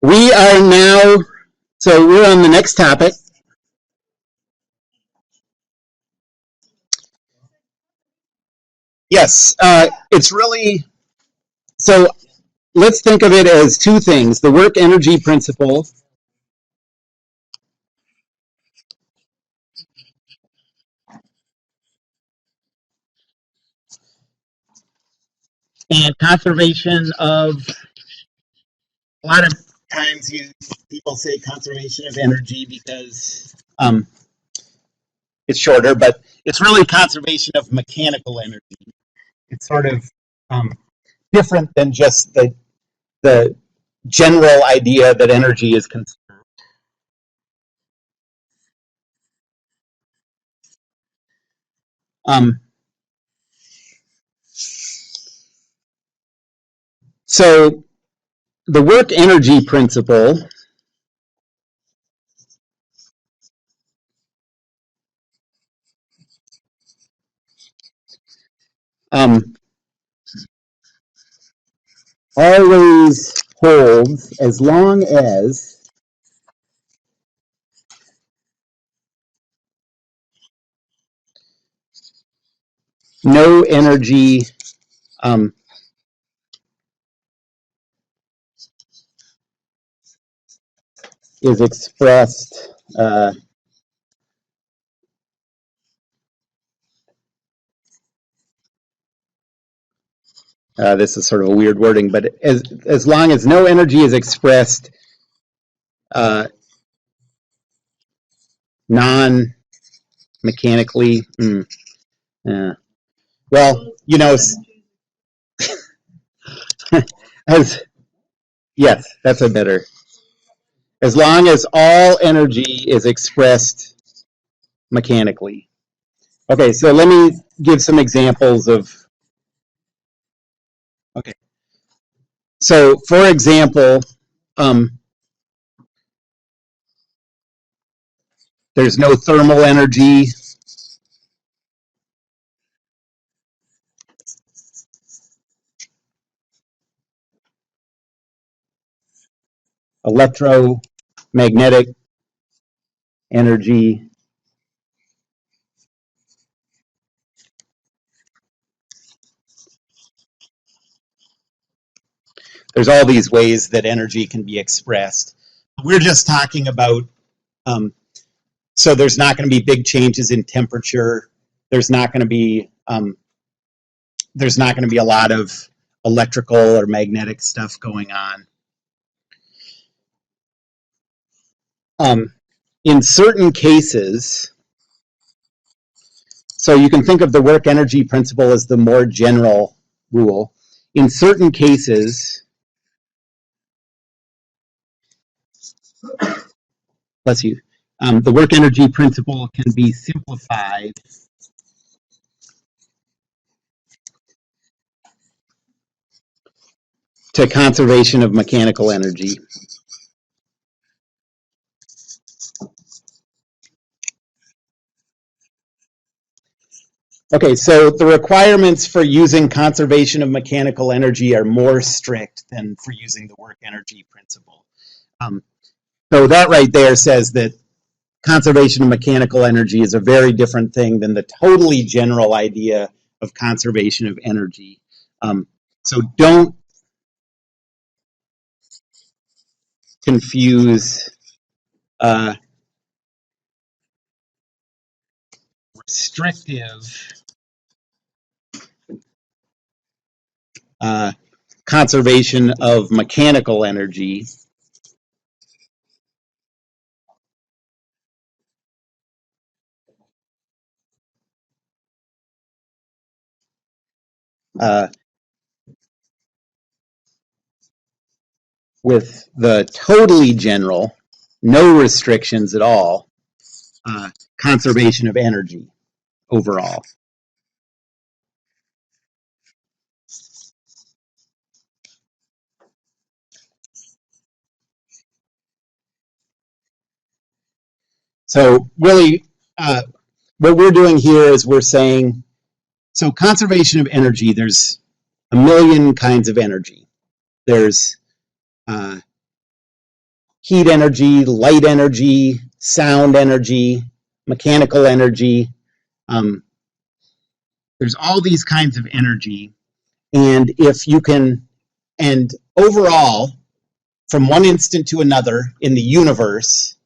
We are now, so we're on the next topic. Yes, it's really, so let's think of it as two things, the work energy principle and conservation of, a lot of times people say conservation of energy because it's shorter, but it's really conservation of mechanical energy. It's sort of um, different than just the general idea that energy is conserved. Um, so the work energy principle um, always holds as long as no energy um, is expressed. This is sort of a weird wording, but as long as no energy is expressed uh, non-mechanically. Well, as yes, that's a better. As long as all energy is expressed mechanically. Okay, so let me give some examples of. Okay, so for example, um, there's no thermal energy. Electromagnetic energy. There's all these ways that energy can be expressed. We're just talking about, so there's not going to be big changes in temperature. There's not going to be a lot of electrical or magnetic stuff going on. In certain cases, so you can think of the work energy principle as the more general rule. In certain cases, bless you, the work energy principle can be simplified to conservation of mechanical energy. Okay, so the requirements for using conservation of mechanical energy are more strict than for using the work energy principle. So that right there says that conservation of mechanical energy is a very different thing than the totally general idea of conservation of energy. So don't confuse restrictive conservation of mechanical energy with the totally general, no restrictions at all, conservation of energy overall. So really, what we're doing here is we're saying, so conservation of energy, there's a million kinds of energy. There's heat energy, light energy, sound energy, mechanical energy. There's all these kinds of energy. And if you can, and overall, from one instant to another in the universe,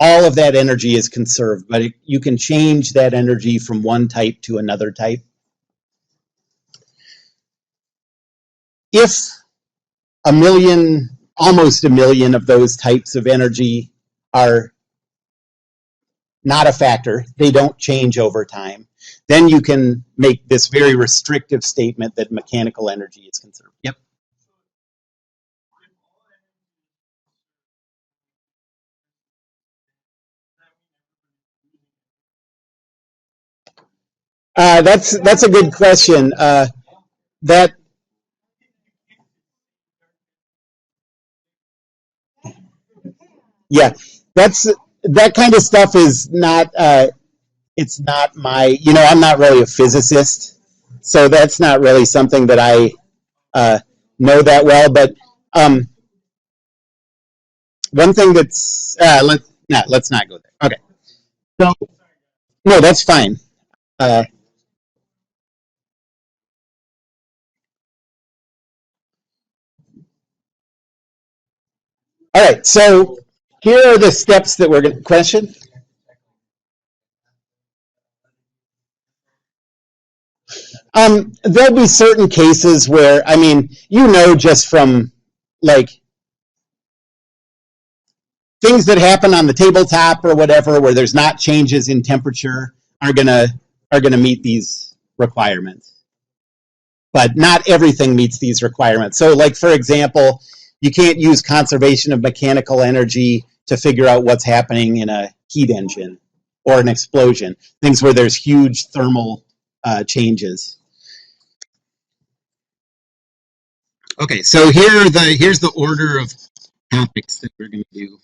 all of that energy is conserved, but you can change that energy from one type to another type. If almost a million of those types of energy are not a factor, they don't change over time, then you can make this very restrictive statement that mechanical energy is conserved. Yep. That's a good question. That Yeah, that kind of stuff is not. It's not my. I'm not really a physicist, so that's not really something that I know that well. But one thing that's let's not go there. Okay, so no, that's fine. Uh, all right, so here are the steps that we're going to question. There'll be certain cases where, just from like things that happen on the tabletop or whatever, where there's not changes in temperature, are gonna meet these requirements. But not everything meets these requirements. So, like for example, you can't use conservation of mechanical energy to figure out what's happening in a heat engine or an explosion. Things where there's huge thermal changes. Okay, so here's the order of topics that we're going to do.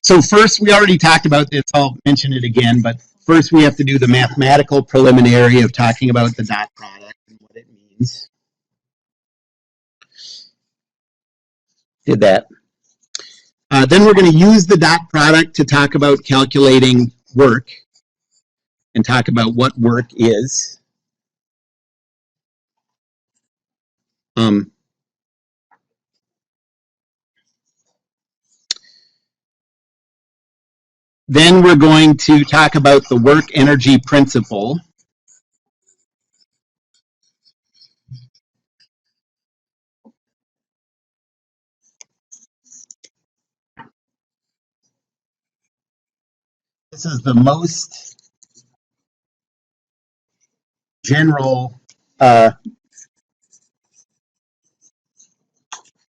So first, we already talked about this. I'll mention it again, but first we have to do the mathematical preliminary of talking about the dot product and what it means. Did that. Then we're going to use the dot product to talk about calculating work and talk about what work is. Then we're going to talk about the work energy principle. This is the most general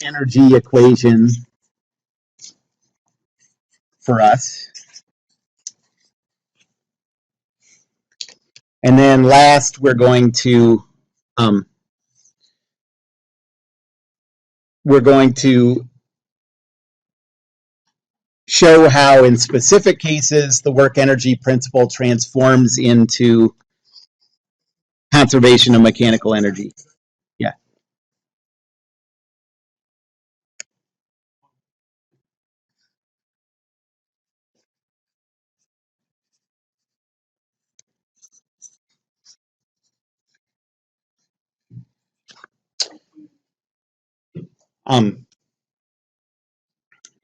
energy equation for us. And then last, we're going to show how in specific cases the work energy principle transforms into conservation of mechanical energy. Yeah.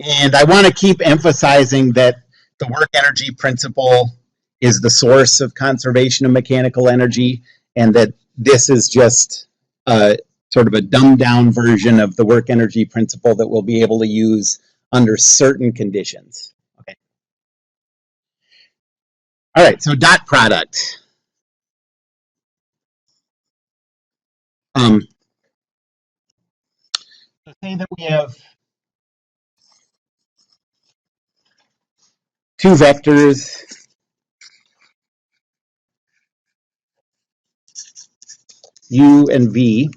And I want to keep emphasizing that the work energy principle is the source of conservation of mechanical energy, and that this is just sort of a dumbed down version of the work energy principle that we'll be able to use under certain conditions. Okay. All right, so dot product. So say that we have two vectors, u and v.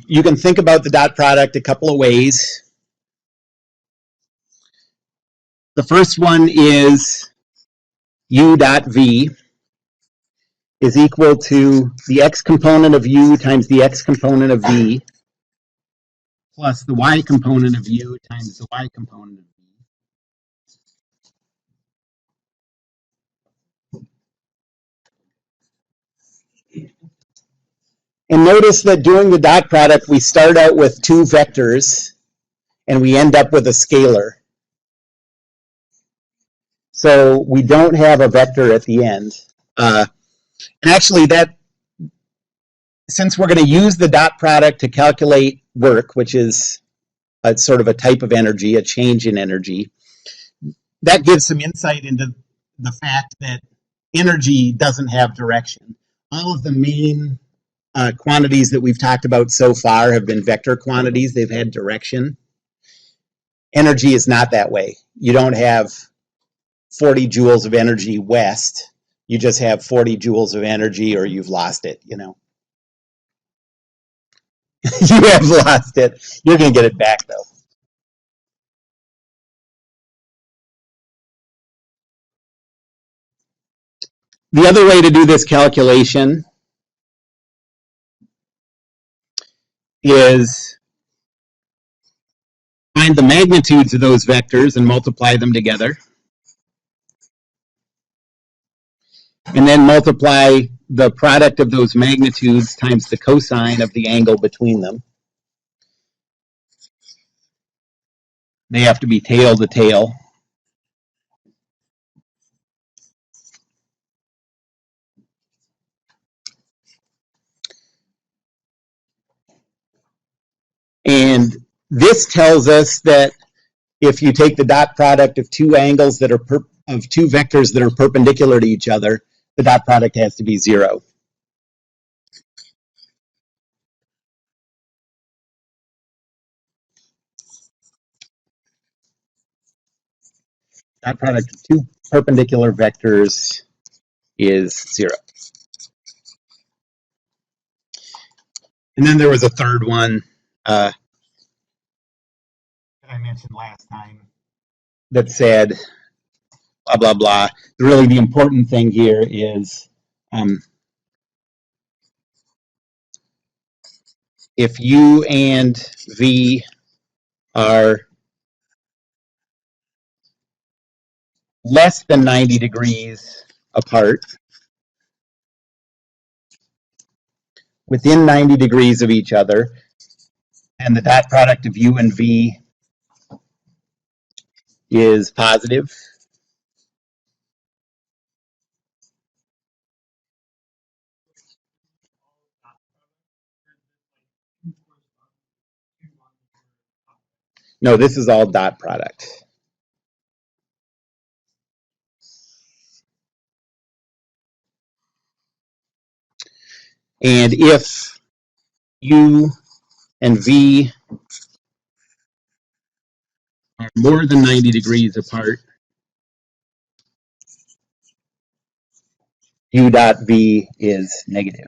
You can think about the dot product a couple of ways. The first one is u dot v. is equal to the x component of u times the x component of v plus the y component of u times the y component of v. And notice that doing the dot product, we start out with two vectors and we end up with a scalar. So we don't have a vector at the end. And actually, that since we're going to use the dot product to calculate work, which is a sort of a type of energy, a change in energy, that gives some insight into the fact that energy doesn't have direction. All of the main quantities that we've talked about so far have been vector quantities. They've had direction. Energy is not that way. You don't have 40 joules of energy west. You just have 40 joules of energy or you've lost it, you know. You have lost it. You're going to get it back, though. The other way to do this calculation is find the magnitudes of those vectors and multiply them together. And then multiply the product of those magnitudes times the cosine of the angle between them. They have to be tail to tail. And this tells us that if you take the dot product of two angles that are of two vectors that are perpendicular to each other, the dot product has to be 0. Dot product of two perpendicular vectors is 0. And then there was a third one that I mentioned last time that said blah, blah, blah. Really, the important thing here is if u and v are less than 90 degrees apart, within 90 degrees of each other, and the dot product of u and v is positive, no, this is all dot product. And if u and v are more than 90 degrees apart, u dot v is negative.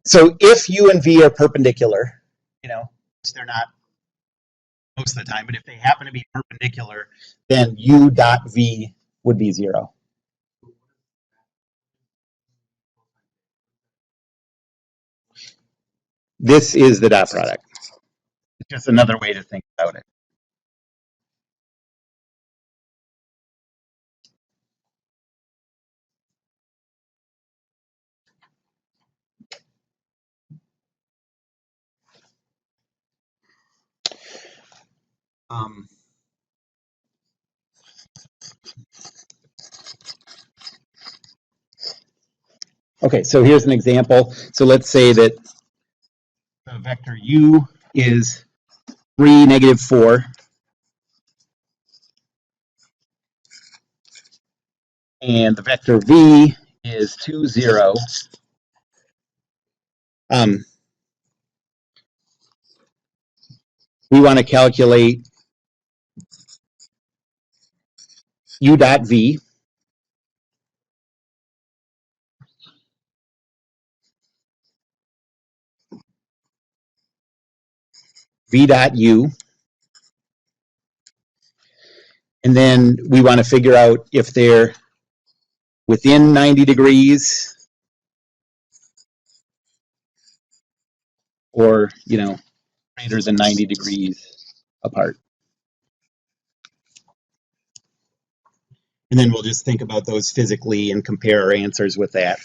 So if u and v are perpendicular, you know, which they're not most of the time, but if they happen to be perpendicular, then u dot v would be 0. This is the dot product. It's just another way to think about it. Okay, so here's an example. So let's say that the vector u is 3, negative 4. And the vector v is 2, 0. We want to calculate u dot v. V dot U. And then we want to figure out if they're within 90 degrees or, greater than 90 degrees apart. And then we'll just think about those physically and compare our answers with that.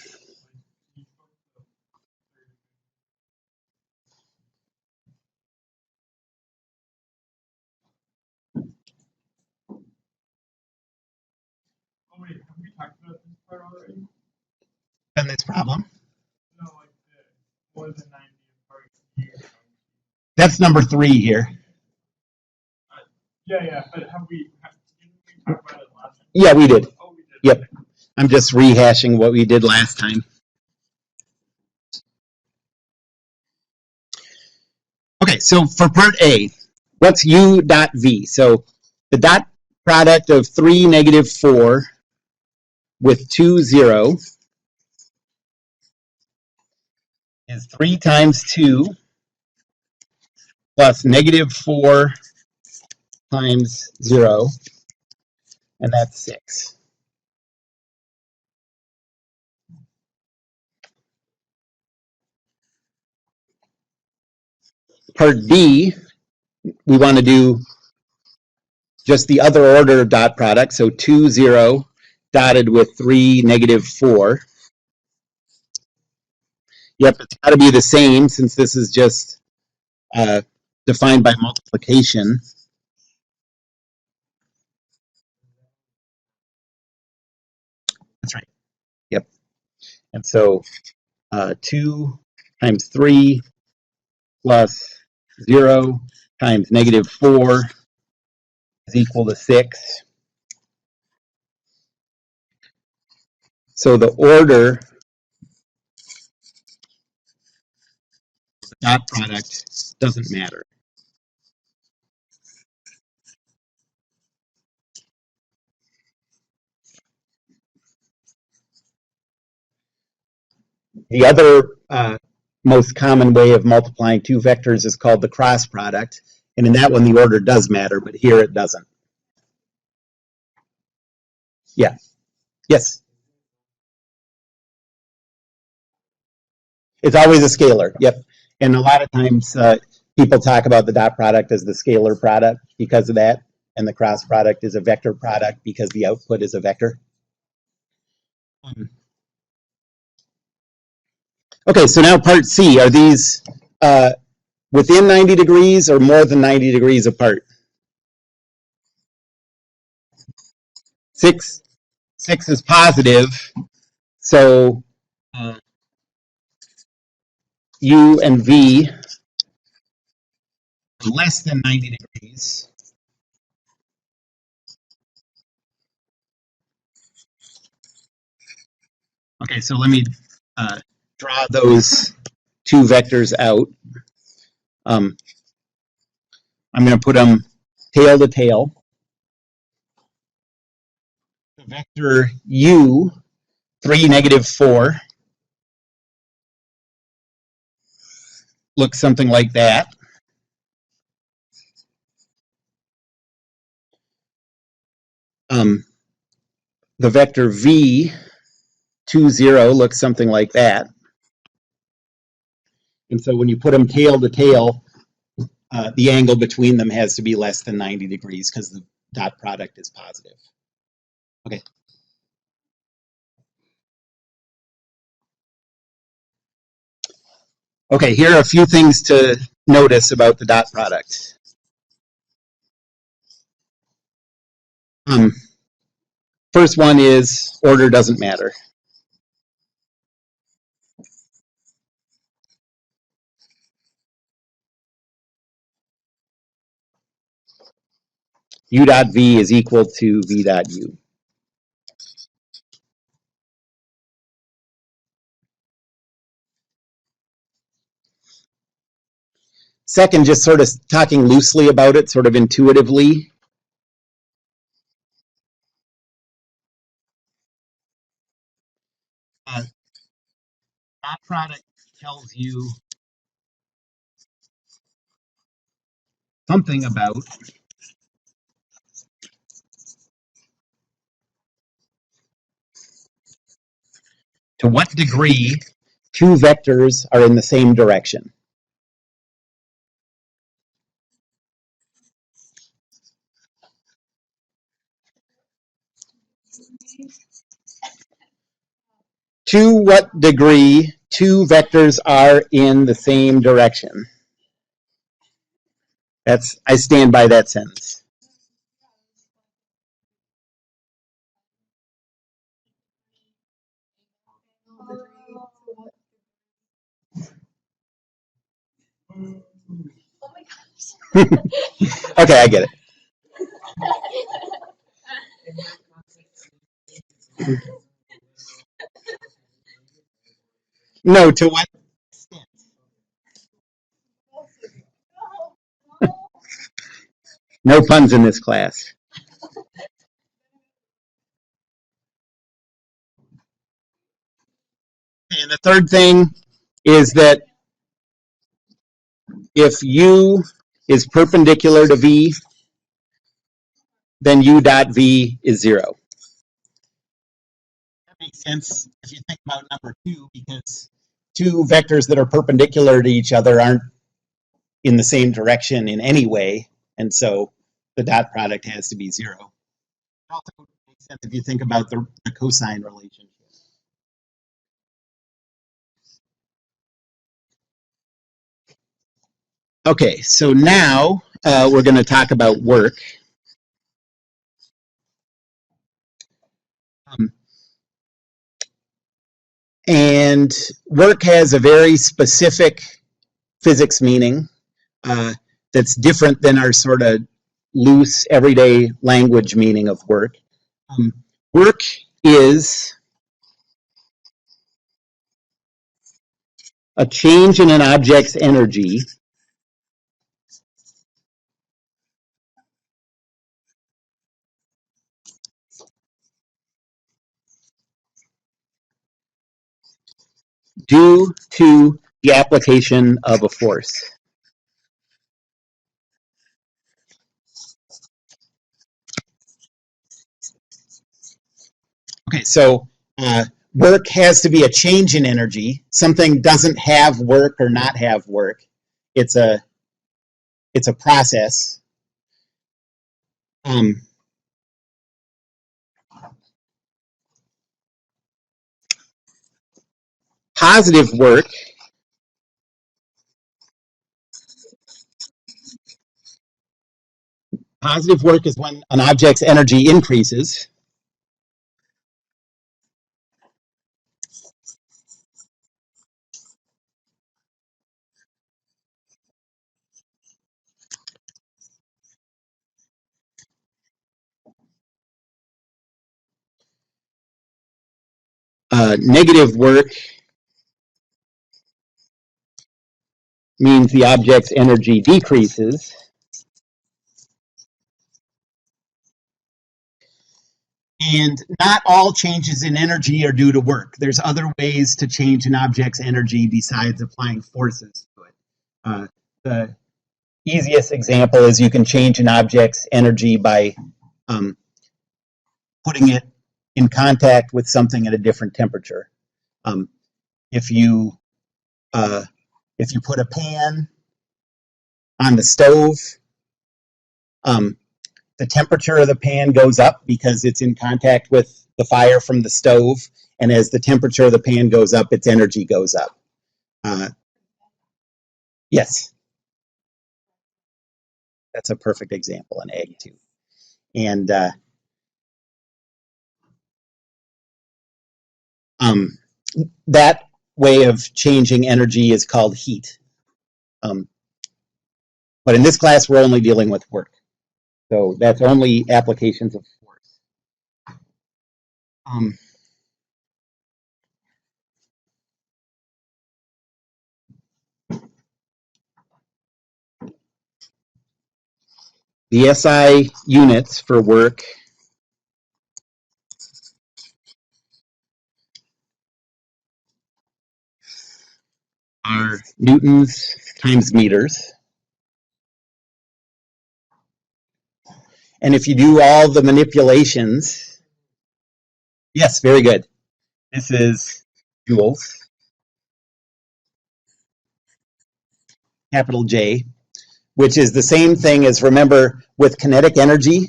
Oh wait, have we talked about this part already? And this problem? No, like the more than 90 apart. That's number 3 here. Yeah, but didn't we talk about it last time? Yeah, we did. Oh, we did. Yep. I'm just rehashing what we did last time. Okay, so for part A, what's U dot V? So the dot product of 3, negative 4 with 2, 0 is 3 times 2 plus negative 4 times 0, and that's 6. Part B, we want to do just the other order of dot product, so 2, 0 dotted with 3, negative 4. Yep, it's got to be the same since this is just defined by multiplication. That's right. Yep. And so 2 times 3 plus 0 times negative 4 is equal to 6. So the order of the dot product doesn't matter. The other most common way of multiplying two vectors is called the cross product. And in that one, the order does matter, but here it doesn't. Yeah. Yes. It's always a scalar. Yep. And a lot of times people talk about the dot product as the scalar product because of that. And the cross product is a vector product because the output is a vector. Okay, so now part C. Are these within 90 degrees or more than 90 degrees apart? 6 is positive. So U and V are less than 90 degrees. Okay, so let me draw those two vectors out. I'm going to put them tail to tail. The vector U, 3, negative 4, looks something like that. The vector V, 2, 0, looks something like that. And so when you put them tail to tail, the angle between them has to be less than 90 degrees because the dot product is positive. Okay. Okay, here are a few things to notice about the dot product. First one is order doesn't matter. U dot V is equal to V dot U. Second, just sort of talking loosely about it, sort of intuitively. Dot product tells you something about to what degree two vectors are in the same direction. To what degree two vectors are in the same direction. I stand by that sentence. Okay, I get it. No, to what? No puns in this class. And the third thing is that if U is perpendicular to V, then U dot V is 0. That makes sense if you think about number 2, because two vectors that are perpendicular to each other aren't in the same direction in any way, and so the dot product has to be 0. It also makes sense if you think about the cosine relationship. Okay, so now we're going to talk about work. And work has a very specific physics meaning that's different than our sort of loose everyday language meaning of work. Work is a change in an object's energy due to the application of a force. Okay, so work has to be a change in energy. Something doesn't have work or not have work. It's a process. Positive work is when an object's energy increases. Negative work means the object's energy decreases. And not all changes in energy are due to work. There's other ways to change an object's energy besides applying forces to it. The easiest example is you can change an object's energy by putting it in contact with something at a different temperature. If you put a pan on the stove, the temperature of the pan goes up because it's in contact with the fire from the stove, and as the temperature of the pan goes up, its energy goes up. Yes, that's a perfect example in Ag 2. And that way of changing energy is called heat. But in this class, we're only dealing with work. So that's only applications of force. The SI units for work are newtons times meters. And if you do all the manipulations, yes, very good. This is joules, capital J, which is the same thing as, remember, with kinetic energy,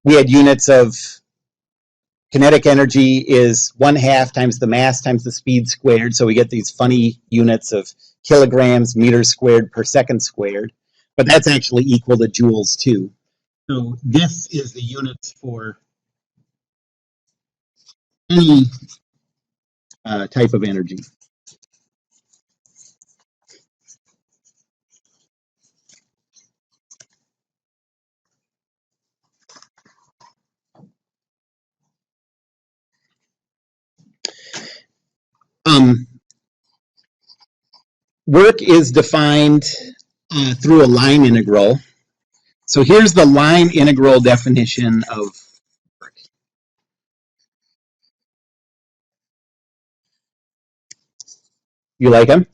we had units of kinetic energy is 1/2 times the mass times the speed squared. So we get these funny units of kilograms, meters squared per second squared. But that's actually equal to joules too. So this is the units for any type of energy. Work is defined through a line integral. So here's the line integral definition of work. You like them?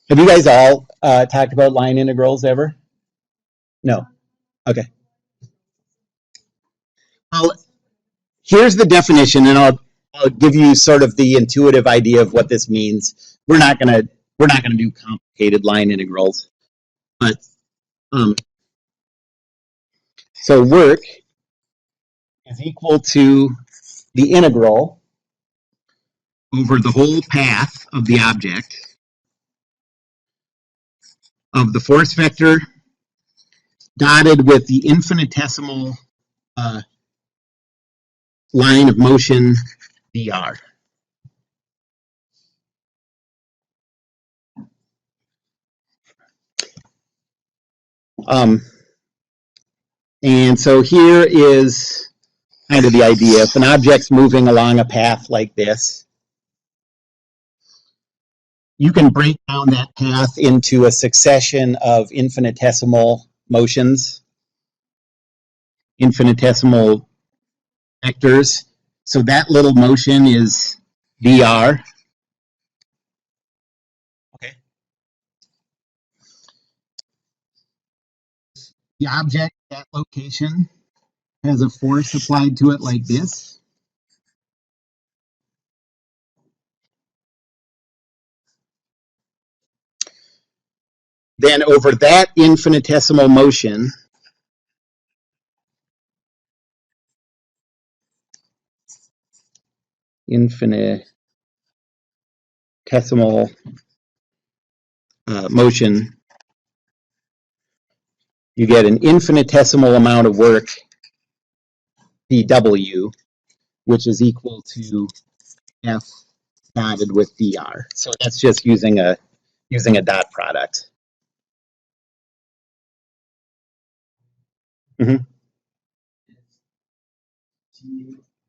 Have you guys all talked about line integrals ever? No. Okay. Well, here's the definition, and I'll give you sort of the intuitive idea of what this means. We're not gonna do complicated line integrals, but so work is equal to the integral over the whole path of the object of the force vector dotted with the infinitesimal line of motion dr. And so here is kind of the idea. If an object's moving along a path like this, you can break down that path into a succession of infinitesimal motions, infinitesimal vectors. So that little motion is dr. Okay. The object at that location has a force applied to it like this. Then over that infinitesimal motion, motion, you get an infinitesimal amount of work, dw, which is equal to F dotted with dr. So that's just using a dot product. Mm-hmm.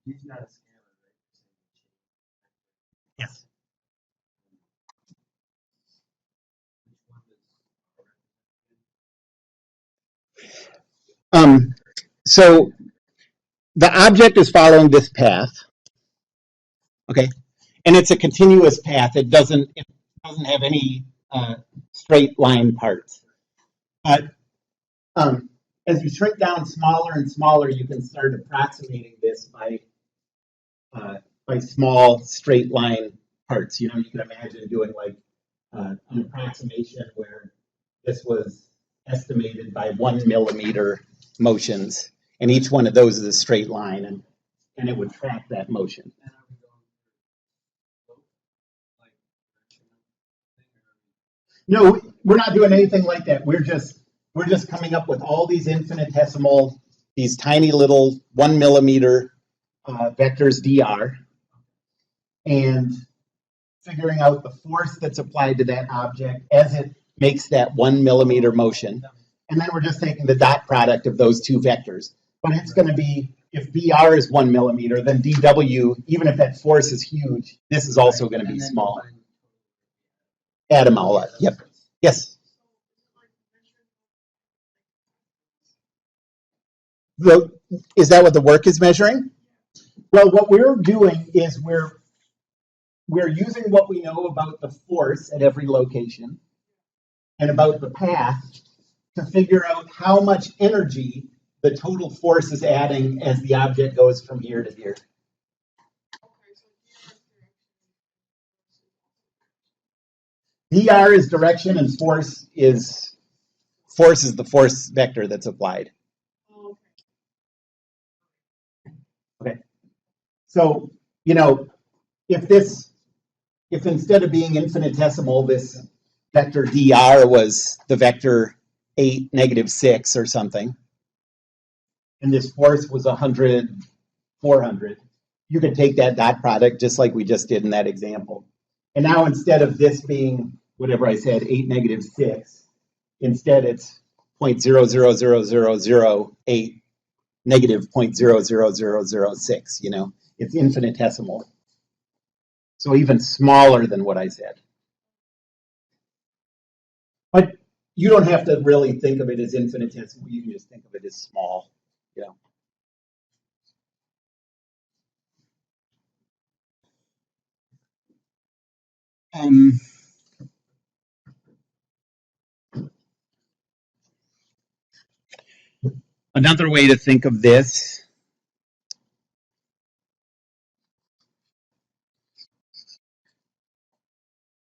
Yes. So the object is following this path, okay, and it's a continuous path. It doesn't have any straight line parts. But as you shrink down smaller and smaller, you can start approximating this by small straight line parts. You know, you can imagine doing like an approximation where this was estimated by 1 millimeter motions, and each one of those is a straight line, and it would track that motion. No, we're not doing anything like that. We're just coming up with all these infinitesimal, these tiny little 1 millimeter vectors dr, and figuring out the force that's applied to that object as it makes that 1 millimeter motion. And then we're just taking the dot product of those two vectors. But it's going to be, if dr is 1 millimeter, then dw, even if that force is huge, this is also going to be small. Add them all up. Yep. Yes. Is that what the work is measuring? Well, what we're doing is we're using what we know about the force at every location, and about the path to figure out how much energy the total force is adding as the object goes from here to here. dr is direction and force is the force vector that's applied. Okay. So, you know, if instead of being infinitesimal, this vector dr was the vector 8, -6 or something, and this force was 100, 400, you could take that dot product just like we just did in that example. And now instead of this being whatever I said, 8, -6, instead it's 0.00008 -0.00006, you know, it's infinitesimal. So even smaller than what I said. But you don't have to really think of it as infinitesimal. You can just think of it as small, you know. Another way to think of this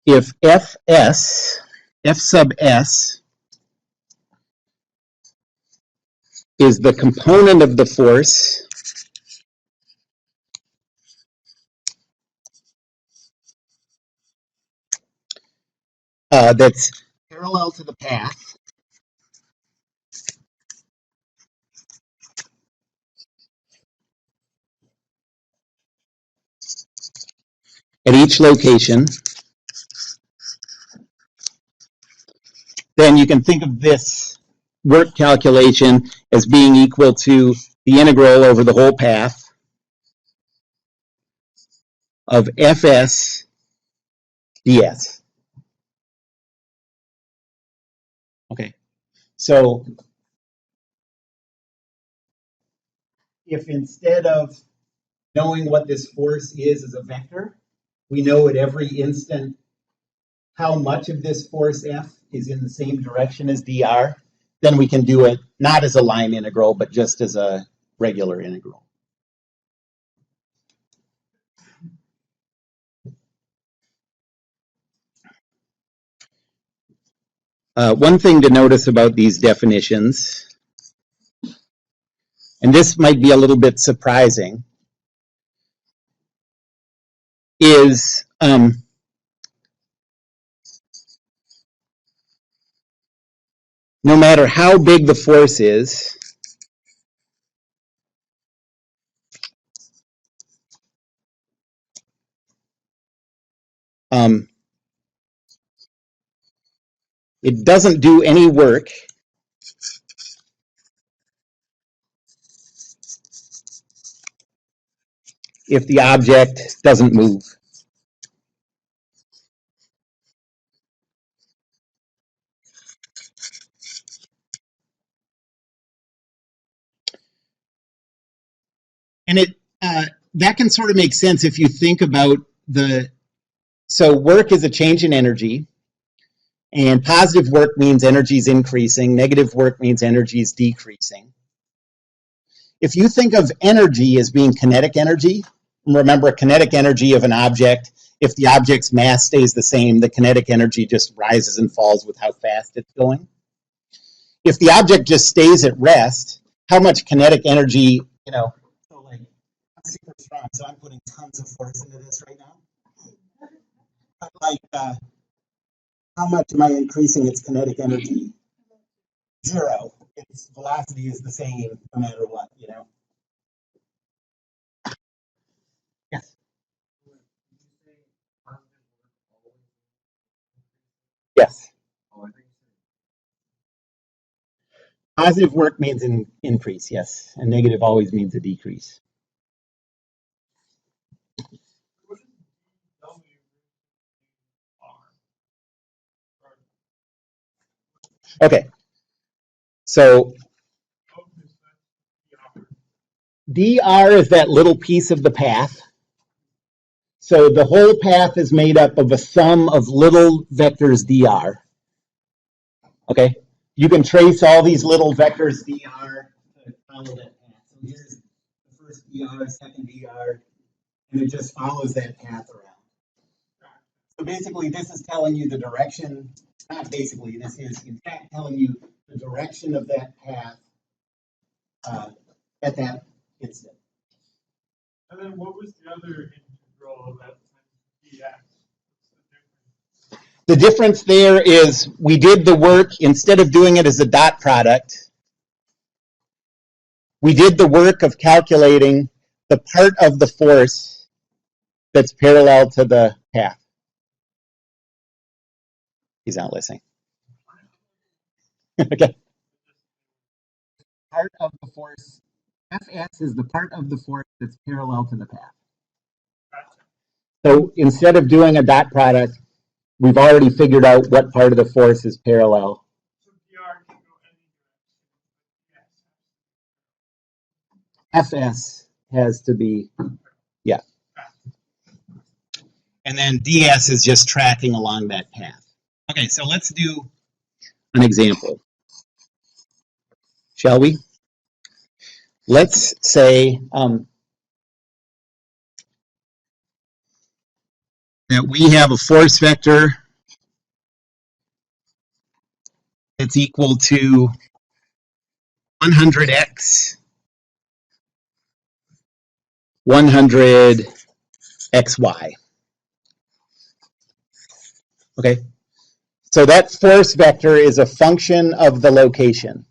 if f sub s is the component of the force that's parallel to the path at each location, then you can think of this work calculation as being equal to the integral over the whole path of fs ds. Okay, so if instead of knowing what this force is as a vector, we know at every instant how much of this force F is in the same direction as dr, then we can do it not as a line integral, but just as a regular integral. One thing to notice about these definitions, and this might be a little bit surprising, is no matter how big the force is, it doesn't do any work if the object doesn't move. And that can sort of make sense if you think about so work is a change in energy, and positive work means energy is increasing, negative work means energy is decreasing. If you think of energy as being kinetic energy, remember kinetic energy of an object, if the object's mass stays the same, the kinetic energy just rises and falls with how fast it's going. If the object just stays at rest, how much kinetic energy, you know, so like I'm super strong, so I'm putting tons of force into this right now. But like, how much am I increasing its kinetic energy? 0. Its velocity is the same no matter what, you know. Yes. Yes. Positive work means an increase, yes, and negative always means a decrease. Okay, so dr is that little piece of the path. So the whole path is made up of a sum of little vectors dr. Okay, you can trace all these little vectors dr to follow that path. So here's the first dr, second dr, and it just follows that path around. So basically, this is telling you the direction. Not basically, this is in fact telling you the direction of that path at that instant. And then what was the other integral of that times dx? The difference there is we did the work, instead of doing it as a dot product, we did the work of calculating the part of the force that's parallel to the path. He's not listening. Okay. Part of the force, Fs is the part of the force that's parallel to the path. So instead of doing a dot product, we've already figured out what part of the force is parallel. So dr can go any direction. Fs has to be, yeah. And then ds is just tracking along that path. Okay, so let's do an example, shall we? Let's say that we have a force vector that's equal to 100x, 100xy. Okay, so that force vector is a function of the location.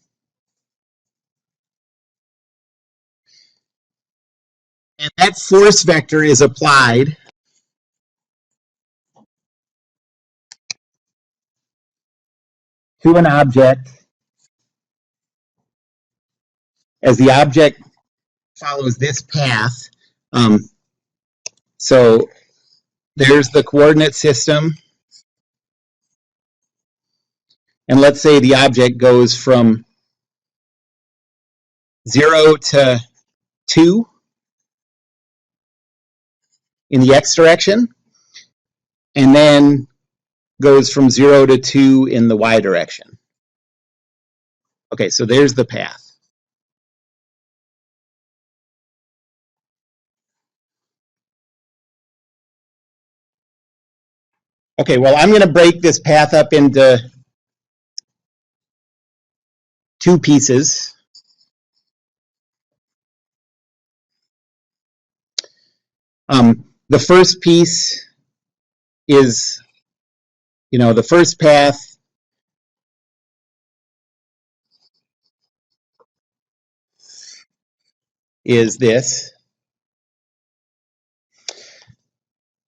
And that force vector is applied to an object as the object follows this path. So there's the coordinate system. And let's say the object goes from 0 to 2 in the x direction, and then goes from 0 to 2 in the y direction. Okay, so there's the path. Okay, well, I'm going to break this path up into two pieces. The first piece is, the first path is this.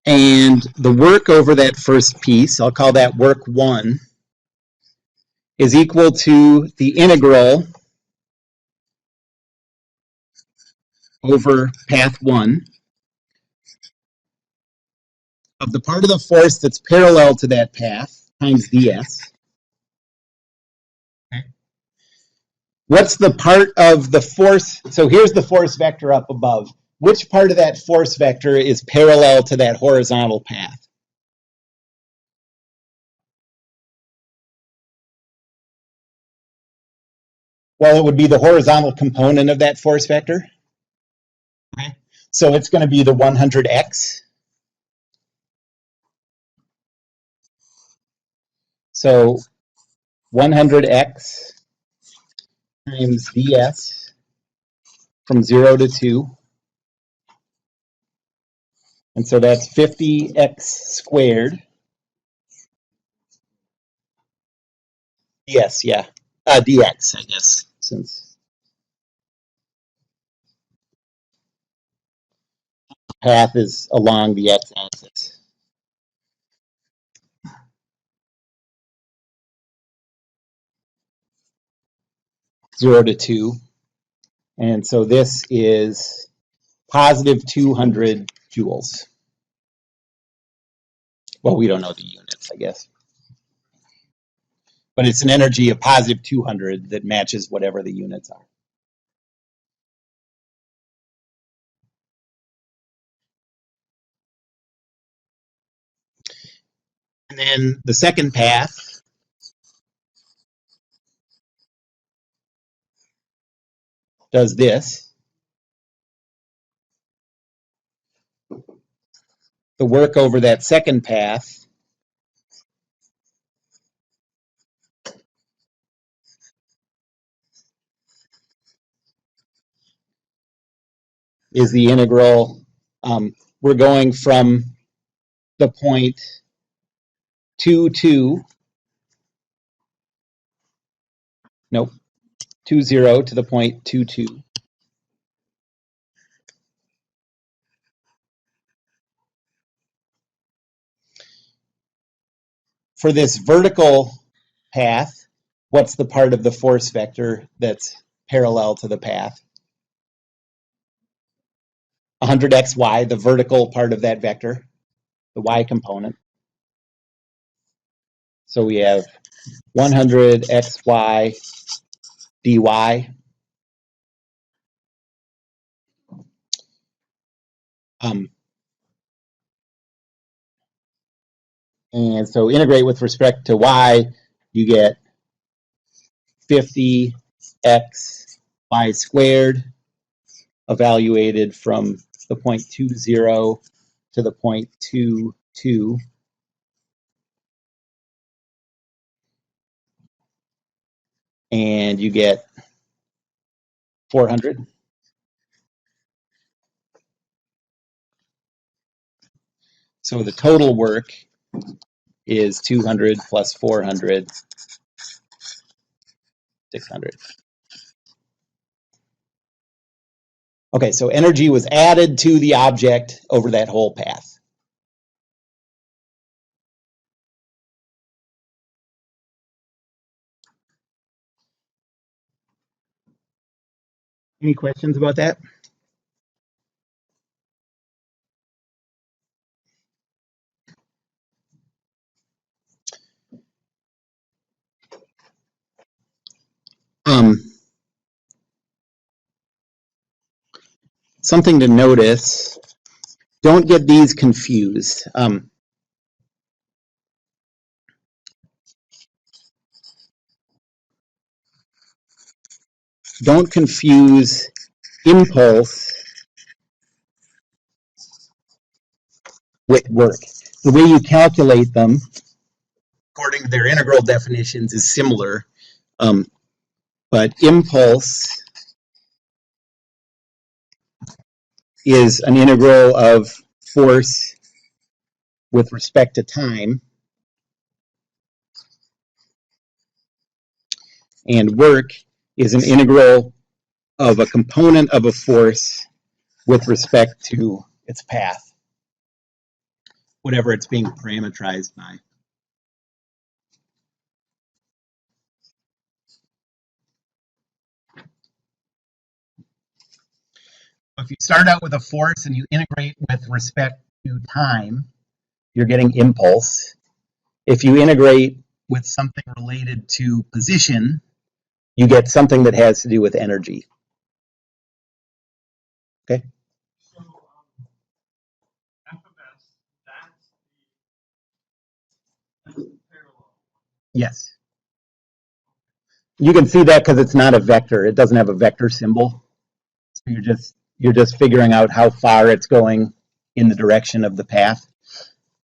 And the work over that first piece, I'll call that work 1, is equal to the integral over path 1 of the part of the force that's parallel to that path times ds. Okay. What's the part of the force? So here's the force vector up above. Which part of that force vector is parallel to that horizontal path? Well, it would be the horizontal component of that force vector. Okay. So it's going to be the 100x. So 100x times ds from 0 to 2. And so that's 50x squared. Yes, yeah. Dx, I guess, since path is along the x-axis. Zero to 2. And so this is positive 200 joules. Well, we don't know the units, I guess. But it's an energy of positive 200 that matches whatever the units are. And then the second path does this. The work over that second path is the integral. We're going from the point 2, 2, nope, 2, 0 to the point 2, 2. For this vertical path, what's the part of the force vector that's parallel to the path? 100xy, the vertical part of that vector, the y component. So we have 100xy dy. And so integrate with respect to y, you get 50x y squared evaluated from the point 2, 0 to the point 2, 2. And you get 400. So the total work is 200 plus 400, 600. Okay, so energy was added to the object over that whole path. Any questions about that? Something to notice, don't get these confused. Don't confuse impulse with work. The way you calculate them, according to their integral definitions, is similar, but impulse is an integral of force with respect to time, and work is an integral of a component of a force with respect to its path, whatever it's being parameterized by. If you start out with a force and you integrate with respect to time, you're getting impulse. If you integrate with something related to position, you get something that has to do with energy. Okay? So, FMS, that's the parallel. Yes. You can see that because it's not a vector. It doesn't have a vector symbol. So you're just figuring out how far it's going in the direction of the path.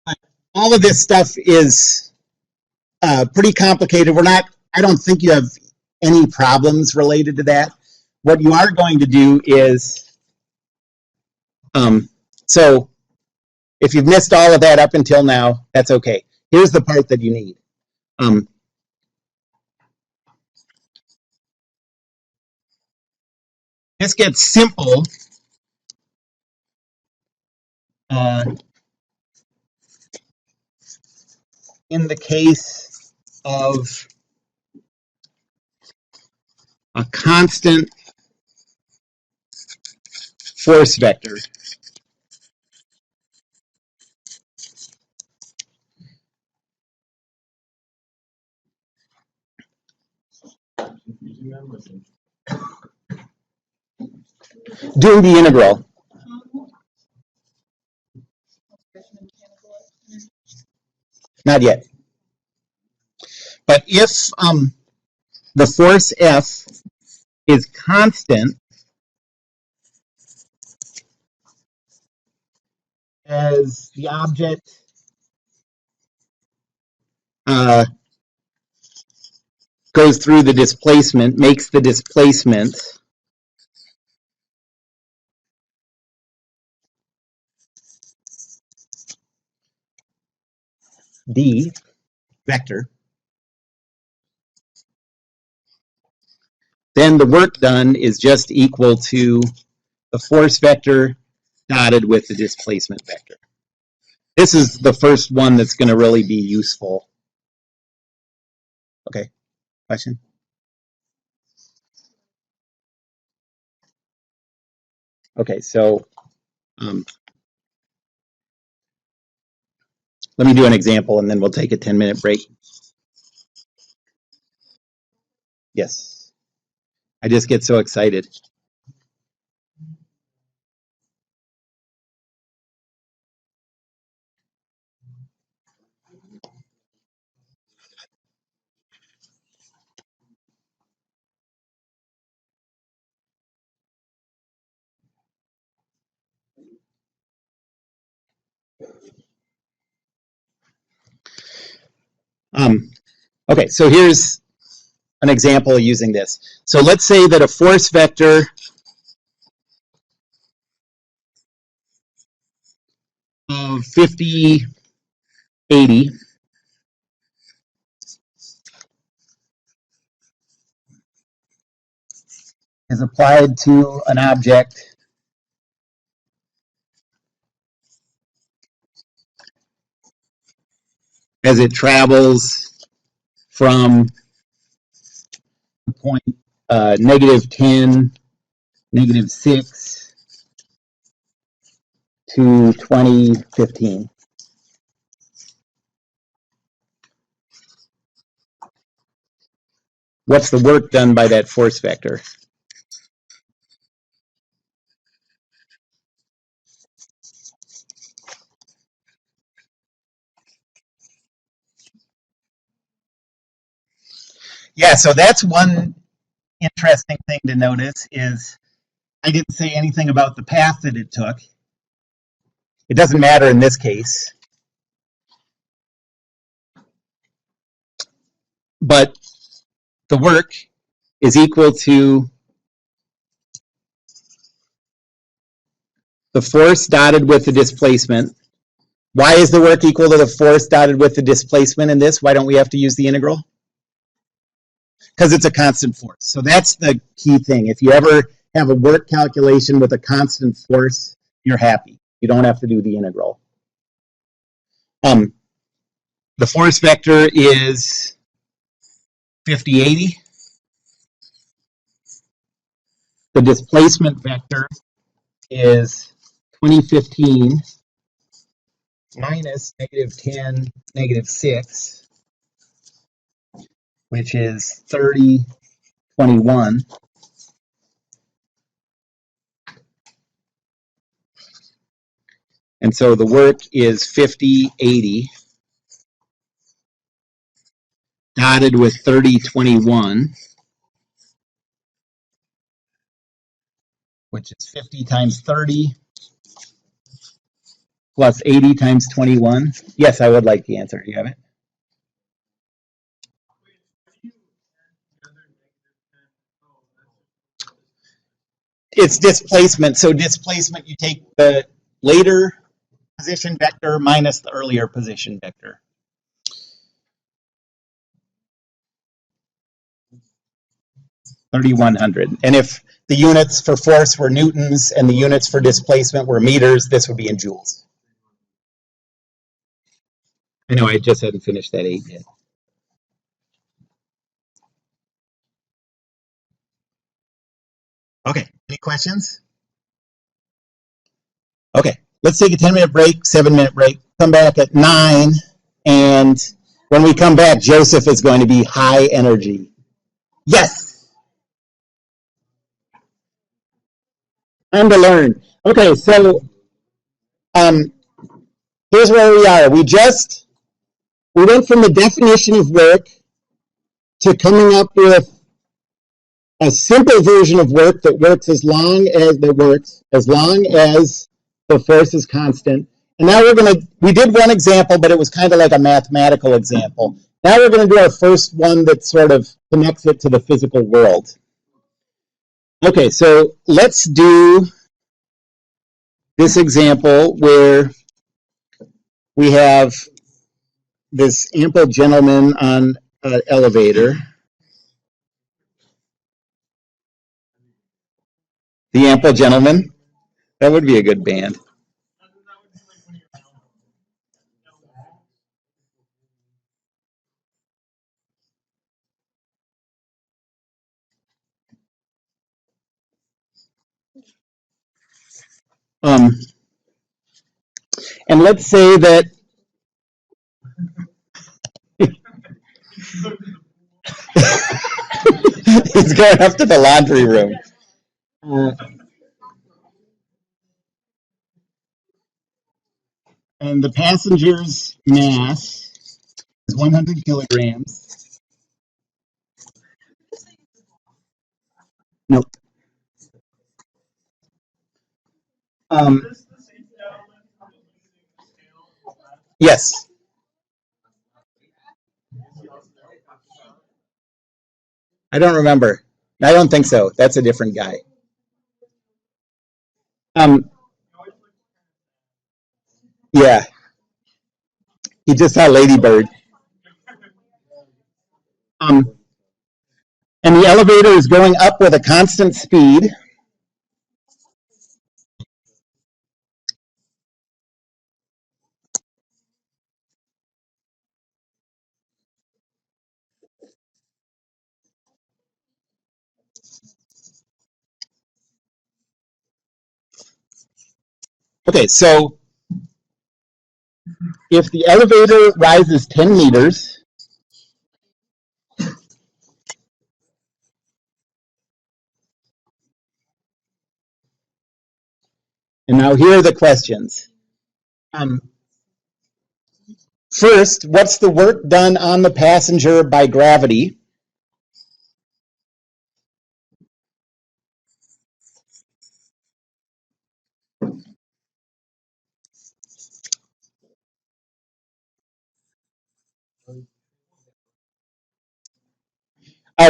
But all of this stuff is pretty complicated. I don't think you have any problems related to that. What you are going to do is, so if you've missed all of that up until now, that's okay. Here's the part that you need. This gets simple in the case of a constant force vector. Doing the integral. Not yet. But if the force F is constant, as the object goes through the displacement, makes the displacement d vector, then the work done is just equal to the force vector dotted with the displacement vector. This is the first one that's going to really be useful. Okay, question? Okay, so let me do an example and then we'll take a 10-minute break. Yes, I just get so excited. Okay, so here's an example using this. So let's say that a force vector of 50, 80 is applied to an object as it travels from the point -10, -6 to 2015. What's the work done by that force vector? Yeah, so that's one interesting thing to notice is I didn't say anything about the path that it took. It doesn't matter in this case. But the work is equal to the force dotted with the displacement. Why is the work equal to the force dotted with the displacement in this? Why don't we have to use the integral? Because it's a constant force. So that's the key thing. If you ever have a work calculation with a constant force, you're happy. You don't have to do the integral. The force vector is 50, 80. The displacement vector is 2015 minus -10, -6, which is 30, 21. And so the work is 50, 80, dotted with 30, 21, which is 50 times 30 plus 80 times 21. Yes, I would like the answer. You have it? It's displacement. So displacement, you take the later position vector minus the earlier position vector. $3,100. And if the units for force were newtons and the units for displacement were meters, this would be in joules. I know I just hadn't finished that 8 yet. Okay, any questions? Okay, let's take a 10-minute break, 7-minute break, come back at 9, and when we come back, Joseph is going to be high energy. Yes! Time to learn. Okay, so here's where we are. We went from the definition of work to coming up with a simple version of work that works as long as the force is constant, And now we did one example, but it was kind of like a mathematical example. Now we're going to do our first one that sort of connects it to the physical world. Okay, so let's do this example where we have this ample gentleman on an elevator. The Ample Gentleman? That would be a good band. And let's say that he's going up to the laundry room. And the passenger's mass is 100 kilograms. Nope. Yes. I don't remember. I don't think so. That's a different guy. Yeah. He just saw Ladybird. And the elevator is going up with a constant speed. Okay, so if the elevator rises 10 meters, and now here are the questions. First, what's the work done on the passenger by gravity?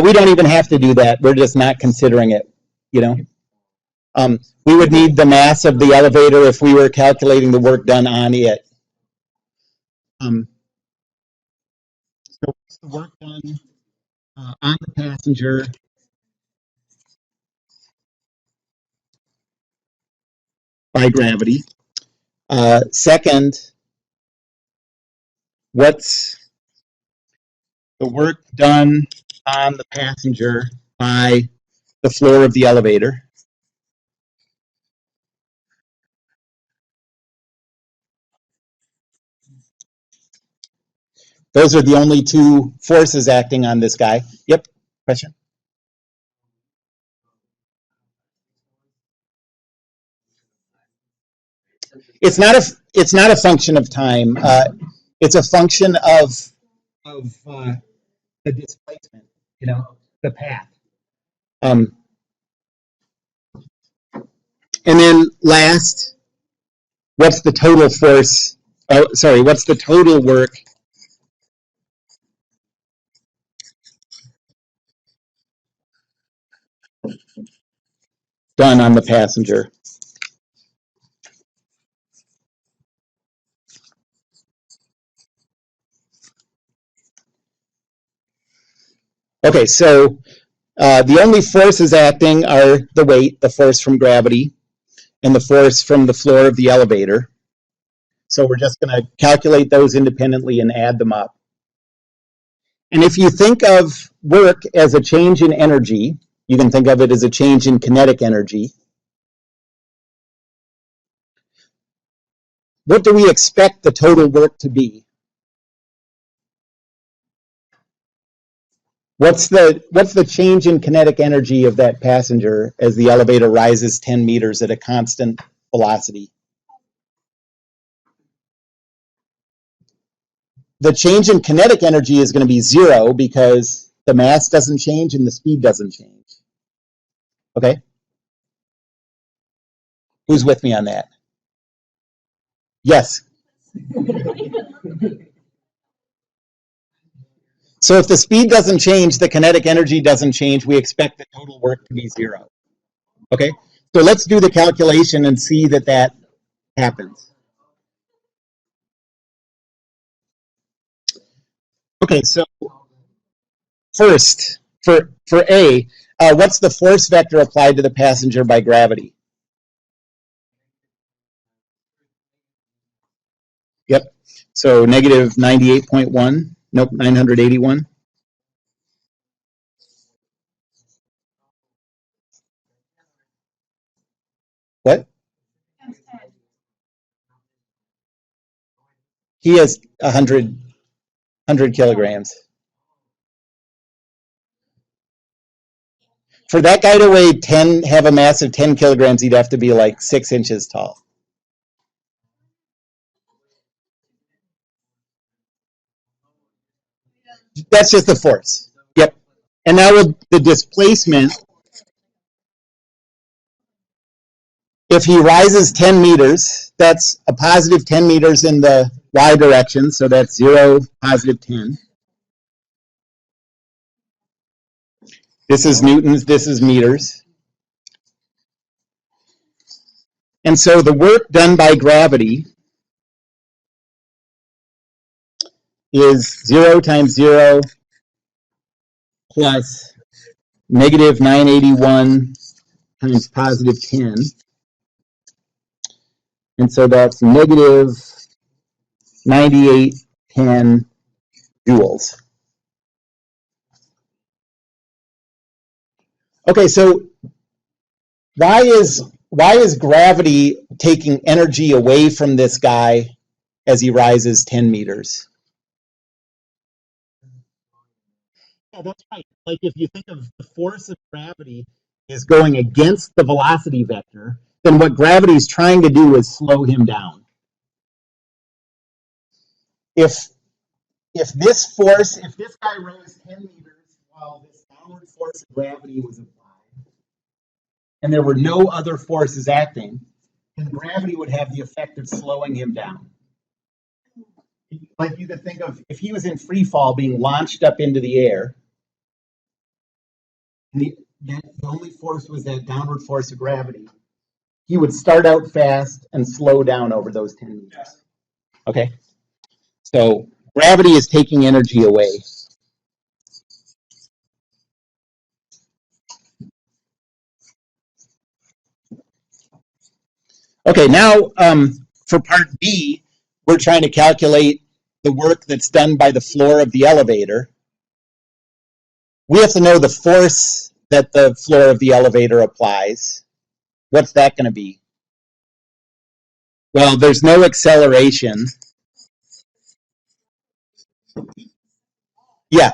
We don't even have to do that. We're just not considering it, you know. We would need the mass of the elevator if we were calculating the work done on it. So what's the work done on the passenger by gravity? Second, what's the work done on the passenger by the floor of the elevator? Those are the only two forces acting on this guy. Yep, question? It's not a function of time. It's a function of the displacement, you know, the path. And then last, what's the total force? Oh, sorry, what's the total work done on the passenger? Okay, so the only forces acting are the weight, the force from gravity, and the force from the floor of the elevator. So we're just going to calculate those independently and add them up. And if you think of work as a change in energy, you can think of it as a change in kinetic energy. What do we expect the total work to be? What's the change in kinetic energy of that passenger as the elevator rises 10 meters at a constant velocity? The change in kinetic energy is going to be zero because the mass doesn't change and the speed doesn't change. Okay? Who's with me on that? Yes. So if the speed doesn't change, the kinetic energy doesn't change, we expect the total work to be 0. Okay? So let's do the calculation and see that that happens. Okay, so first, for A, what's the force vector applied to the passenger by gravity? Yep. So negative 98.1. Nope, 981. What? He has 100 kilograms. For that guy to weigh 10, have a mass of 10 kilograms, he'd have to be like 6 inches tall. That's just the force. Yep. And now with the displacement, if he rises 10 meters, that's a positive 10 meters in the y direction, so that's 0, positive 10. This is newtons, this is meters. And so the work done by gravity is 0 times 0 plus negative 981 times positive 10. And so that's negative 9810 joules. Okay, so why is gravity taking energy away from this guy as he rises 10 meters? Yeah, that's right. Like if you think of the force of gravity is going against the velocity vector, then what gravity is trying to do is slow him down. If this guy rose 10 meters while this downward force of gravity was applied, and there were no other forces acting, then gravity would have the effect of slowing him down. Like you could think of if he was in free fall being launched up into the air, and the only force was that downward force of gravity, he would start out fast and slow down over those 10 meters. Okay? So gravity is taking energy away. Okay, now for part B, we're trying to calculate the work that's done by the floor of the elevator. We have to know the force that the floor of the elevator applies. What's that going to be? Well, there's no acceleration. Yeah,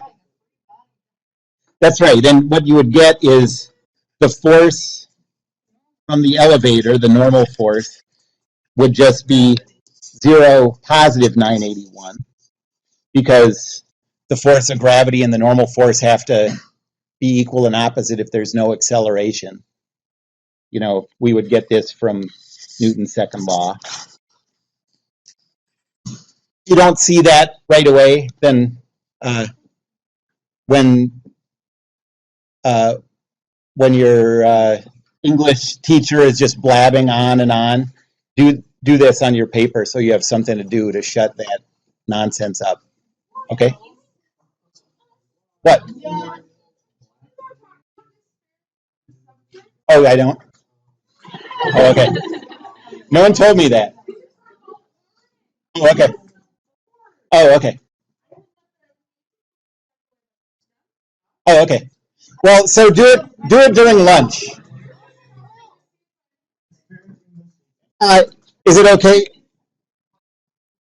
that's right. And what you would get is the force from the elevator, the normal force, would just be 0, positive 981, because the force of gravity and the normal force have to be equal and opposite if there's no acceleration. You know, we would get this from Newton's second law. If you don't see that right away, then when your English teacher is just blabbing on and on, do this on your paper so you have something to do to shut that nonsense up. Okay? What? Oh, I don't? Oh, okay. No one told me that. Oh, okay. Oh, okay. Oh, okay. Well, so do it during lunch. Is it okay?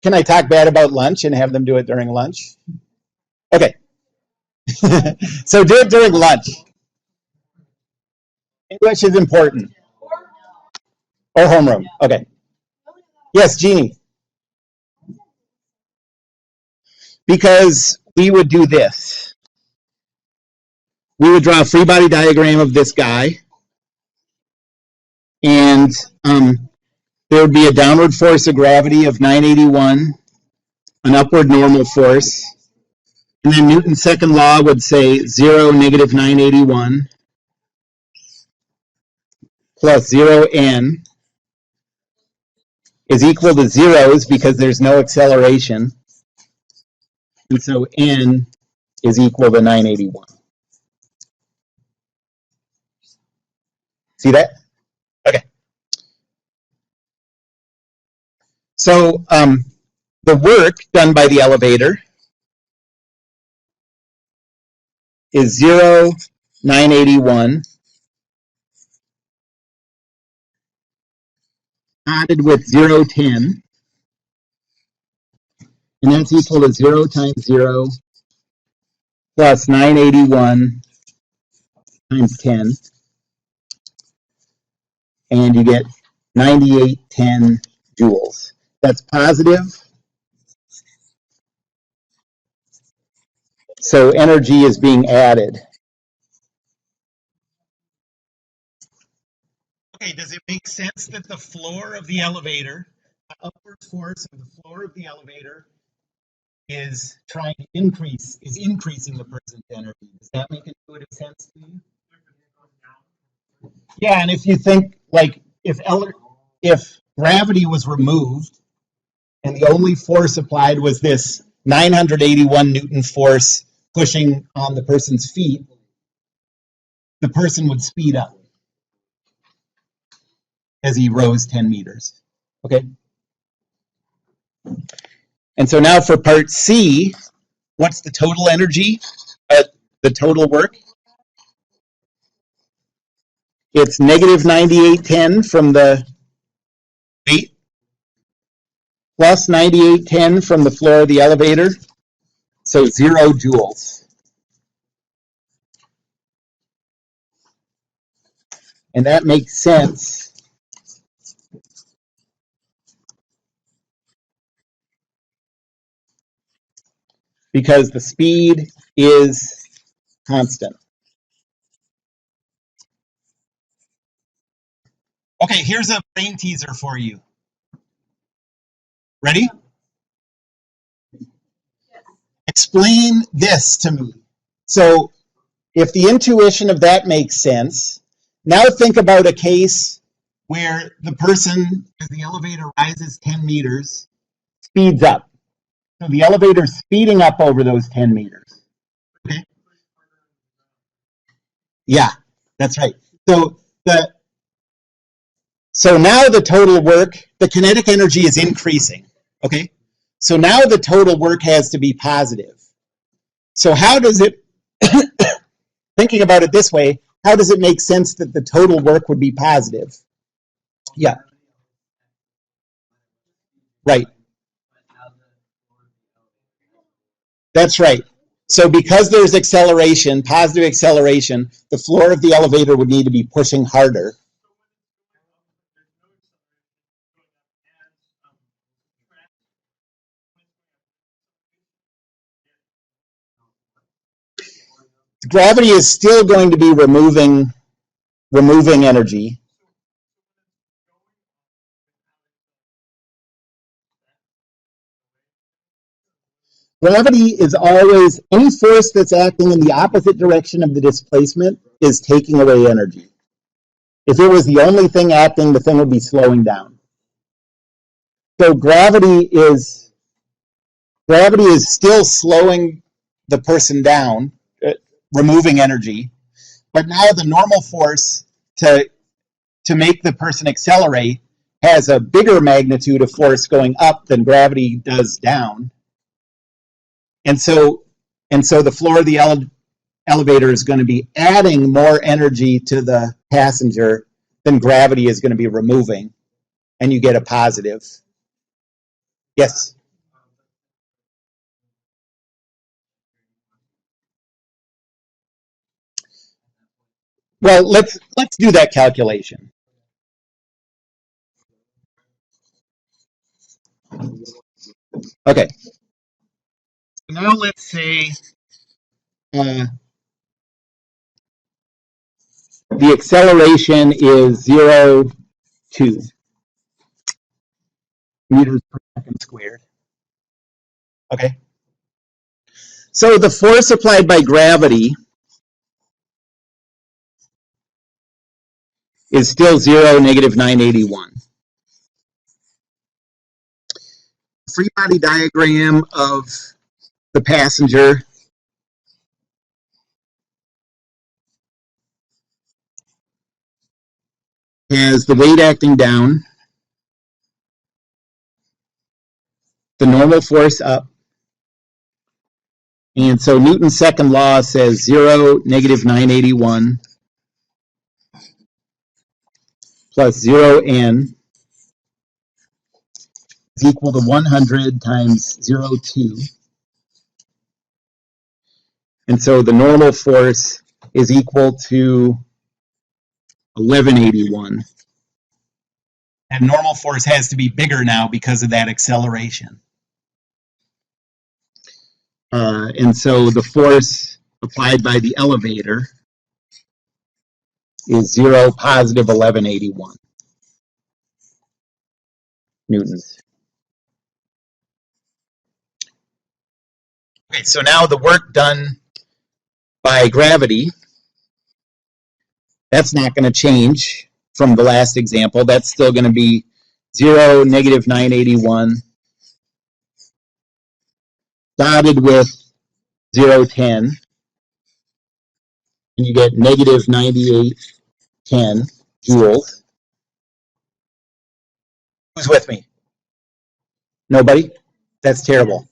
Can I talk bad about lunch and have them do it during lunch? Okay. So do it during lunch. English is important. Or homeroom. Okay. Yes, Jeannie. Because we would do this. We would draw a free body diagram of this guy. And there would be a downward force of gravity of 981, an upward normal force, and then Newton's second law would say 0, negative 981, plus 0n is equal to zeros because there's no acceleration. And so n is equal to 981. See that? Okay. So the work done by the elevator is 0, 981 added with 0, 10. And that's equal to 0 times 0 plus 981 times 10. And you get 9810 joules. That's positive. So energy is being added. Okay, does it make sense that the floor of the elevator, the upward force of the floor of the elevator is increasing the present energy? Does that make intuitive sense to you? Yeah, and if you think like if gravity was removed and the only force applied was this 981 Newton force pushing on the person's feet, the person would speed up as he rose 10 meters. Okay? And so now for part C, what's the total energy? The total work? It's negative 9810 from the weight plus 9810 from the floor of the elevator. So 0 joules. And that makes sense because the speed is constant. Okay, here's a brain teaser for you. Ready? Explain this to me. So if the intuition of that makes sense, now think about a case where the person, as the elevator rises 10 meters, speeds up. So the elevator's speeding up over those 10 meters. Okay? Yeah, that's right. So now the total work, the kinetic energy is increasing. Okay? So now the total work has to be positive. So how does it, thinking about it this way, how does it make sense that the total work would be positive? Yeah. Right. That's right. So because there's acceleration, positive acceleration, the floor of the elevator would need to be pushing harder. Gravity is still going to be removing energy. Gravity is always, any force that's acting in the opposite direction of the displacement is taking away energy. If it was the only thing acting, the thing would be slowing down. So gravity is still slowing the person down, removing energy, but now the normal force to make the person accelerate has a bigger magnitude of force going up than gravity does down. And so the floor of the elevator is going to be adding more energy to the passenger than gravity is going to be removing, and you get a positive. Yes? Well, let's do that calculation. Okay. So now let's say the acceleration is 0, 2. meters per second squared. Okay. So the force applied by gravity is still 0, negative 981. Free body diagram of the passenger has the weight acting down, the normal force up, and so Newton's second law says 0, negative 981 plus 0n is equal to 100 times 0.2. And so the normal force is equal to 1181. And normal force has to be bigger now because of that acceleration. And so the force applied by the elevator is 0, positive 1181 newtons. Okay, so now the work done by gravity, that's not going to change from the last example. That's still going to be 0, negative 981, dotted with 0.10, and you get negative 9810 joules. Who's with me? Nobody? That's terrible.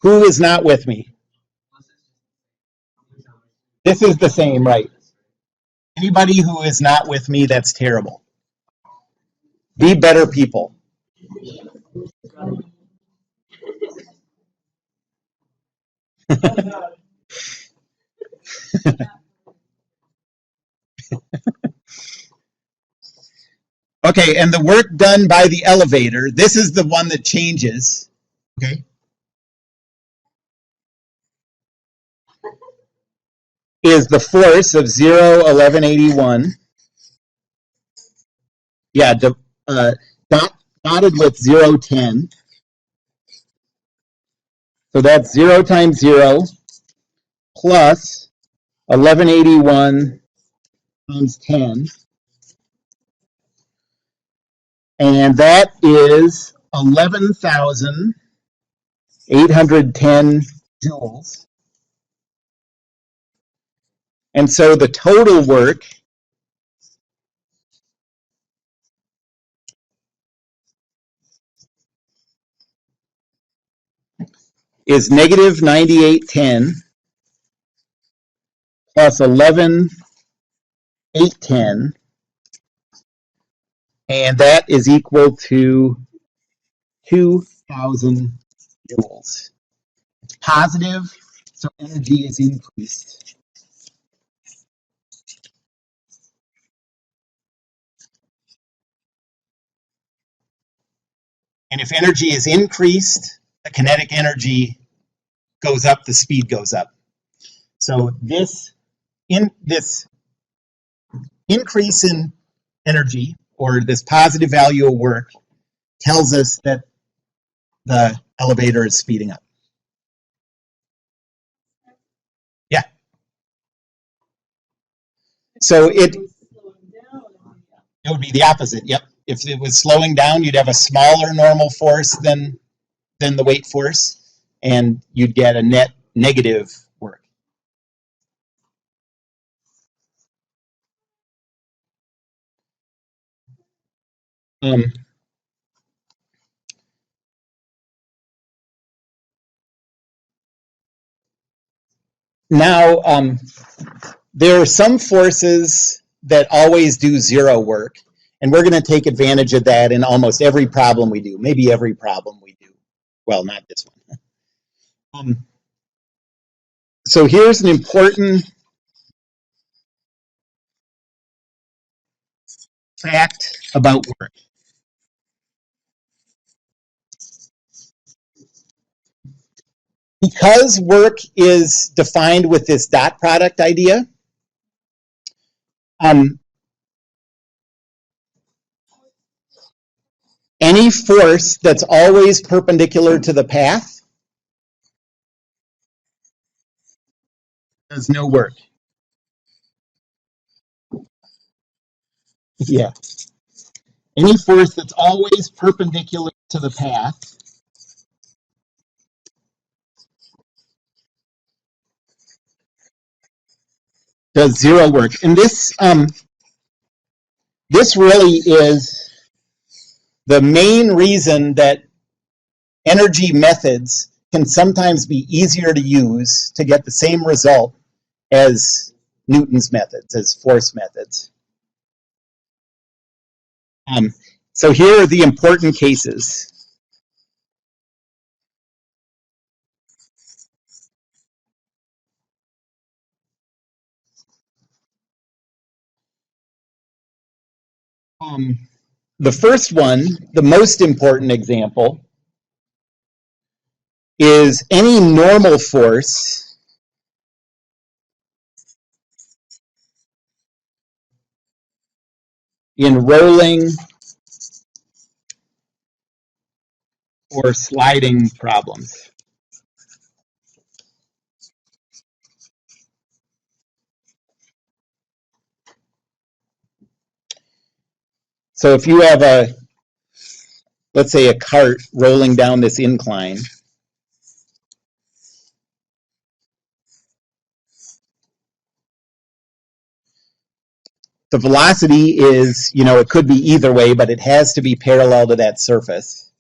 Who is not with me? This is the same, right? Anybody who is not with me, that's terrible. Be better people. Okay, and the work done by the elevator, this is the one that changes. Okay. Is the force of 0, 1181. Yeah, dotted with 0.10. So that's 0 times 0 plus 1181 times 10. And that is 11,810 joules. And so the total work is negative 9810 plus 11,810, and that is equal to 2,000 joules. It's positive, so energy is increased. And if energy is increased, the kinetic energy goes up, the speed goes up. So this increase in energy, or this positive value of work, tells us that the elevator is speeding up. Yeah. So it would be the opposite. Yep. If it was slowing down, you'd have a smaller normal force than the weight force, and you'd get a net negative work. Now, there are some forces that always do zero work, and we're going to take advantage of that in almost every problem we do, maybe every problem we do. Well, not this one. So here's an important fact about work. Because work is defined with this dot product idea, Any force that's always perpendicular to the path does no work. Yeah. Any force that's always perpendicular to the path does zero work. And this really is the main reason that energy methods can sometimes be easier to use to get the same result as Newton's methods, as force methods. So here are the important cases. The first one, the most important example, is any normal force in rolling or sliding problems. So if you have let's say a cart rolling down this incline, the velocity is, it could be either way, but it has to be parallel to that surface.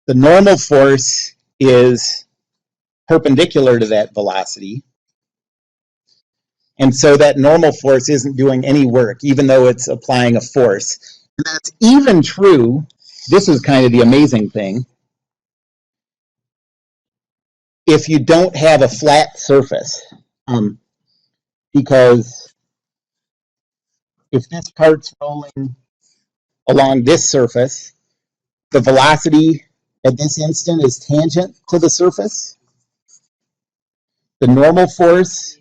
The normal force is perpendicular to that velocity. And so that normal force isn't doing any work, even though it's applying a force. And that's even true, this is kind of the amazing thing, if you don't have a flat surface. Because if this cart's rolling along this surface, the velocity at this instant is tangent to the surface. The normal force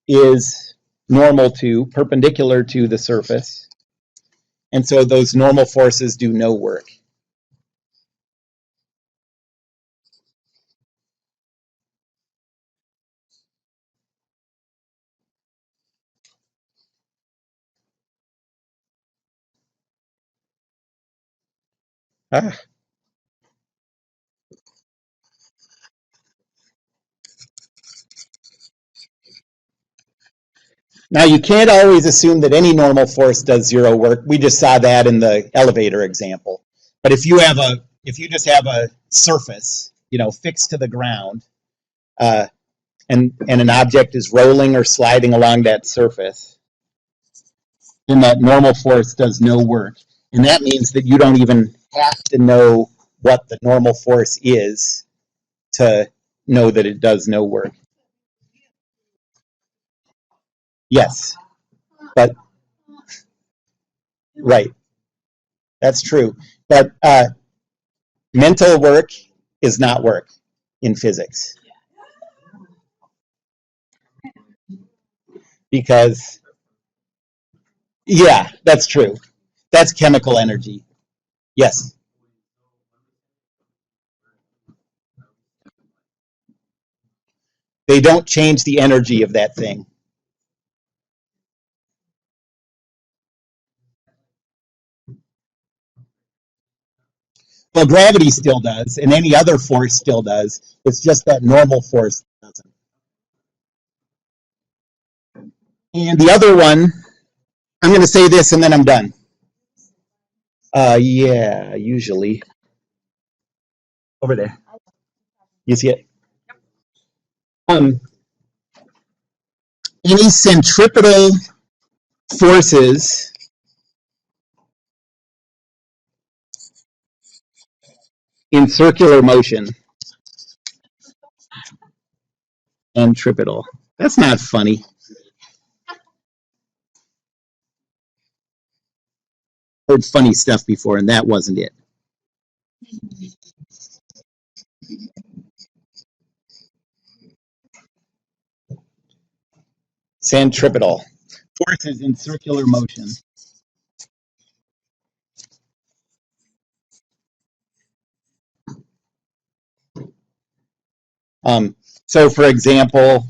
is perpendicular to the surface. And so those normal forces do no work. Ah. Now, you can't always assume that any normal force does zero work. We just saw that in the elevator example. But if you just have a surface, fixed to the ground, and an object is rolling or sliding along that surface, then that normal force does no work. And that means that you don't even have to know what the normal force is to know that it does no work. Yes, but right, that's true. But mental work is not work in physics. Because, yeah, that's true. That's chemical energy. Yes. They don't change the energy of that thing. Well, gravity still does, and any other force still does. It's just that normal force doesn't. And the other one, I'm going to say this and then I'm done. Yeah, usually. Over there. You see it? Any centripetal forces in circular motion. Centripetal. That's not funny. Heard funny stuff before, and that wasn't it. Centripetal. Forces in circular motion. So for example,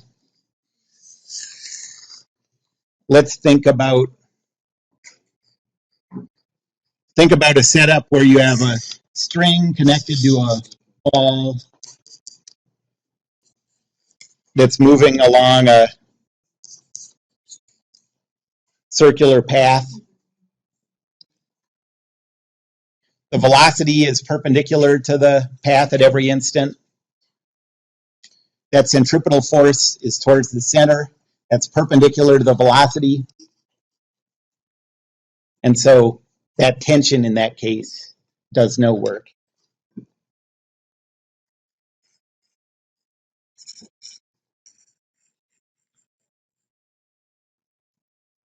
let's think about a setup where you have a string connected to a ball that's moving along a circular path. The velocity is perpendicular to the path at every instant. That centripetal force is towards the center. That's perpendicular to the velocity. And so that tension in that case does no work.